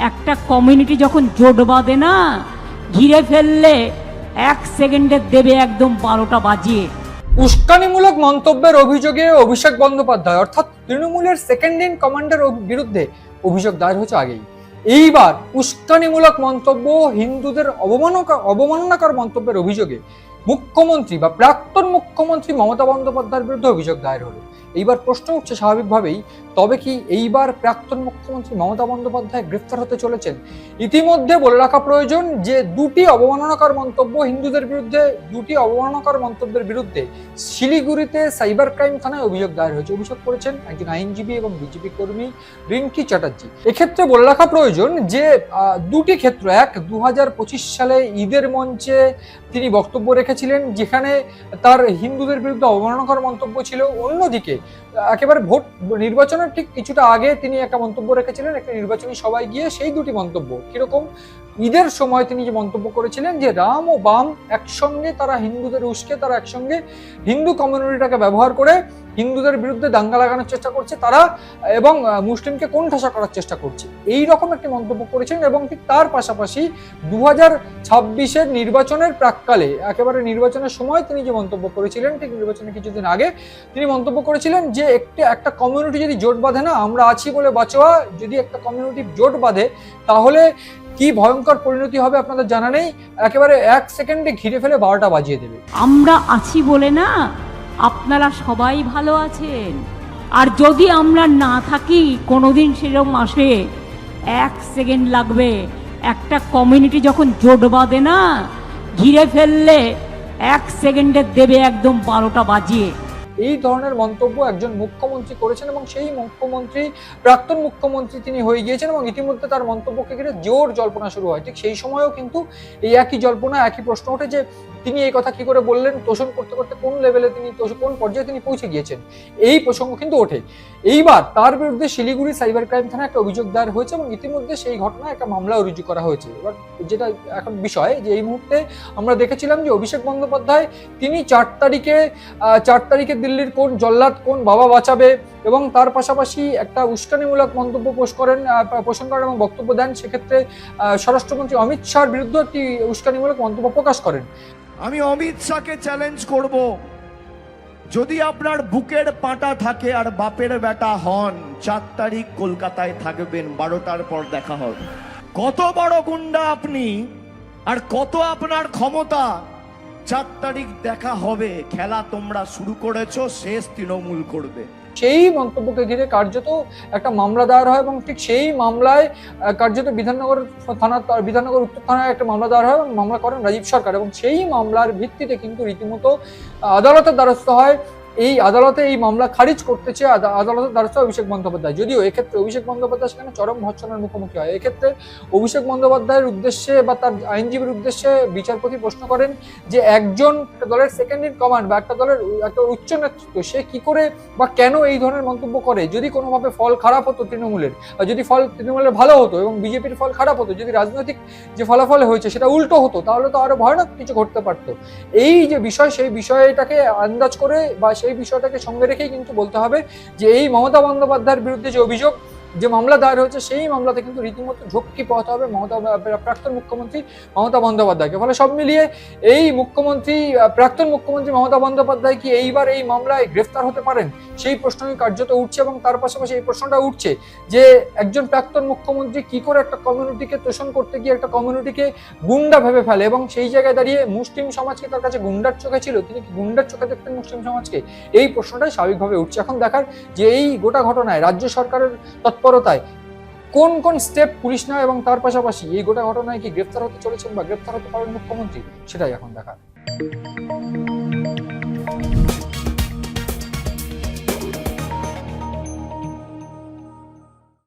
একটা কমিউনিটি যখন জোট বাঁধে না, ঘিরে ফেললে 1 সেকেন্ডে দেবে একদম 12টা বাজিয়ে। উস্কানিমূলক মন্তব্যের অভিযোগে অভিষেক বন্দ্যোপাধ্যায় অর্থাৎ তৃণমূলের সেকেন্ড ইন কমান্ডের বিরুদ্ধে অভিযোগ দায়ের হয়েছে আগেই। এইবার উস্কানিমূলক মন্তব্য, হিন্দুদের অবমাননাকর মন্তব্যের অভিযোগে মুখ্যমন্ত্রী বা প্রাক্তন মুখ্যমন্ত্রী মমতা বন্দ্যোপাধ্যায়ের বিরুদ্ধে অভিযোগ দায়ের হলো। এইবার প্রশ্ন উঠছে স্বাভাবিকভাবেই, তবে কি এইবার প্রাক্তন মুখ্যমন্ত্রী মমতা বন্দ্যোপাধ্যায় গ্রেফতার হতে চলেছেন? ইতিমধ্যে বলে রাখা প্রয়োজন যে দুটি অবমাননাকর মন্তব্য হিন্দুদের বিরুদ্ধে, দুটি অবমাননাকর মন্তব্যের বিরুদ্ধে শিলিগুড়িতে সাইবার ক্রাইম থানায় অভিযোগ দায়ের হয়েছে। অভিযোগ করেছেন একজন আইনজীবী এবং বিজেপি কর্মী রিঙ্কি চ্যাটার্জি। এক্ষেত্রে বলে রাখা প্রয়োজন যে দুটি ক্ষেত্র, এক 2025 সালে ঈদের মঞ্চে তিনি বক্তব্য রেখেছিলেন যেখানে তার হিন্দুদের বিরুদ্ধে অবমাননাকর মন্তব্য ছিল। অন্যদিকে একেবারে ভোট নির্বাচনের ঠিক কিছুটা আগে তিনি একটা মন্তব্য রেখেছিলেন একটা নির্বাচনী সভায় গিয়ে। সেই দুটি মন্তব্য কিরকম? ঈদের সময় তিনি যে মন্তব্য করেছিলেন যে রাম ও বাম একসঙ্গে, তারা হিন্দুদের উস্কে, তারা একসঙ্গে হিন্দু কমিউনিটিটাকে ব্যবহার করে হিন্দুদের বিরুদ্ধে দাঙ্গা লাগানোর চেষ্টা করছে তারা, এবং মুসলিমকে কোণঠাসা করার চেষ্টা করছে, এই রকম একটি মন্তব্য করেছেন। এবং ঠিক তার পাশাপাশি 2026-এর নির্বাচনের প্রাক্কালে, একেবারে নির্বাচনের সময় তিনি যে মন্তব্য করেছিলেন, ঠিক নির্বাচনের কিছুদিন আগে তিনি মন্তব্য করেছিলেন যে একটা কমিউনিটি যদি জোট বাঁধে না, আমরা আছি বলে বাঁচোয়া, যদি একটা কমিউনিটি জোট বাঁধে তাহলে কি ভয়ঙ্কর পরিণতি হবে আপনাদের জানা নেই, একেবারে 1 সেকেন্ডে ঘিরে ফেলে 12টা বাজিয়ে দেবে। আমরা আছি বলে না আপনারা সবাই ভালো আছেন, আর যদি আমরা না থাকি কোনোদিন সেরকম আসে 1 সেকেন্ড লাগবে। একটা কমিউনিটি যখন জোট বাঁধে না, ঘিরে ফেললে 1 সেকেন্ডে দেবে একদম 12টা বাজিয়ে। এই ধরনের মন্তব্য একজন মুখ্যমন্ত্রী করেছেন এবং সেই মুখ্যমন্ত্রী প্রাক্তন মুখ্যমন্ত্রী তিনি হয়ে গিয়েছেন এবং ইতিমধ্যে তার মন্তব্যকে ঘিরে জোর জল্পনা শুরু হয়। ঠিক সেই সময়ও কিন্তু এই একই জল্পনা, একই প্রশ্ন ওঠে যে তিনি এই কথা কি করে বললেন, তোষণ করতে করতে কোন লেভেলে তিনি, কোন পর্যায়ে তিনি পৌঁছে গিয়েছেন, এই প্রসঙ্গ কিন্তু ওঠে। এইবার তার বিরুদ্ধে শিলিগুড়ি সাইবার ক্রাইম থানায় একটা অভিযোগ দায়ের হয়েছে এবং ইতিমধ্যে সেই ঘটনায় একটা মামলাও রুজু করা হয়েছে। এবার যেটা এখন বিষয় যে এই মুহূর্তে আমরা দেখেছিলাম যে অভিষেক বন্দ্যোপাধ্যায় তিনি 4 তারিখে দিল্লির কোন জল্লাদ, কোন বাবা বাঁচাবে, এবং তার পাশাপাশি একটা উস্কানিমূলক মন্তব্য পোষণ করেন এবং বক্তব্য দেন। সেক্ষেত্রে স্বরাষ্ট্রমন্ত্রী অমিত শাহর বিরুদ্ধে একটি উস্কানিমূলক মন্তব্য প্রকাশ করেন। আমি অমিত শাহকে চ্যালেঞ্জ করব, যদি আপনার বুকের পাটা থাকে আর বাপের বেটা হন, 4 তারিখ কলকাতায় থাকবেন, 12টার পর দেখা হবে। কত বড় গুন্ডা আপনি আর কত আপনার ক্ষমতা, 4 তারিখ দেখা হবে। খেলা তোমরা শুরু করেছো, শেষ তৃণমূল করবে। সেই মন্তব্যকে ঘিরে কার্যত একটা মামলা দায়ের হয় এবং ঠিক সেই মামলায় কার্যত বিধাননগর উত্তর থানায় একটা মামলা দায়ের হয় এবং মামলা করেন রাজীব সরকার। এবং সেই মামলার ভিত্তিতে কিন্তু রীতিমতো আদালতের দ্বারস্থ হয়। এই আদালতে এই মামলা খারিজ করতে চেয়ে আদালতের দ্বারস্থ অভিষেক বন্দ্যোপাধ্যায়। যদিও এক্ষেত্রে অভিষেক বন্দ্যোপাধ্যায় সেখানে চরম ভর্ৎসনার মুখোমুখি হয়। এক্ষেত্রে অভিষেক বন্দ্যোপাধ্যায়ের উদ্দেশ্যে বা তার আইনজীবীর উদ্দেশ্যে বিচারপতি প্রশ্ন করেন যে একজন দলের সেকেন্ড ইন কমান্ড বা একটা দলের একটা উচ্চ নেতৃত্ব, সে কি করে বা কেন এই ধরনের মন্তব্য করে? যদি কোনোভাবে ফল খারাপ হতো তৃণমূলের, যদি ফল তৃণমূলের ভালো হতো এবং বিজেপির ফল খারাপ হতো, যদি রাজনৈতিক যে ফলাফল হয়েছে সেটা উল্টো হতো, তাহলে তো আরো ভয়ানক কিছু ঘটতে পারতো। এই যে বিষয়, সেই বিষয়টাকে আন্দাজ করে বা সেই বিষয়টাকে সঙ্গে রেখেই কিন্তু বলতে হবে যে এই মমতা বন্দ্যোপাধ্যায়ের বিরুদ্ধে যে অভিযোগ, যে মামলা দায়ের হয়েছে, সেই মামলাতে কিন্তু রীতিমতো ঝক্কি পোহাতে হবে প্রাক্তন মুখ্যমন্ত্রী মমতা বন্দ্যোপাধ্যায়কে। ফলে সব মিলিয়ে এই প্রাক্তন মুখ্যমন্ত্রী মমতা বন্দ্যোপাধ্যায় কি এইবার এই মামলায় গ্রেফতার হতে পারেন, সেই প্রশ্নই কার্যত উঠছে। এবং তার পাশাপাশি এই প্রশ্নটা উঠছে যে একজন প্রাক্তন মুখ্যমন্ত্রী কি করে একটা কমিউনিটিকে তোষণ করতে গিয়ে একটা কমিউনিটিকে গুন্ডা ভেবে ফেলে, এবং সেই জায়গায় দাঁড়িয়ে মুসলিম সমাজকে তার কাছে গুন্ডার চোখে ছিল, তিনি কি গুন্ডার চোখে দেখতেন মুসলিম সমাজকে? এই প্রশ্নটাই স্বাভাবিকভাবে উঠছে। এখন দেখার যে এই গোটা ঘটনায় রাজ্য সরকারের তৎপরতায় কোন কোন স্টেপ পুলিশ নেয় এবং তার পাশাপাশি এই গোটা ঘটনায় কি গ্রেফতার হতে চলেছেন বা গ্রেফতার হতে পারেন মুখ্যমন্ত্রী, সেটাই এখন দেখার।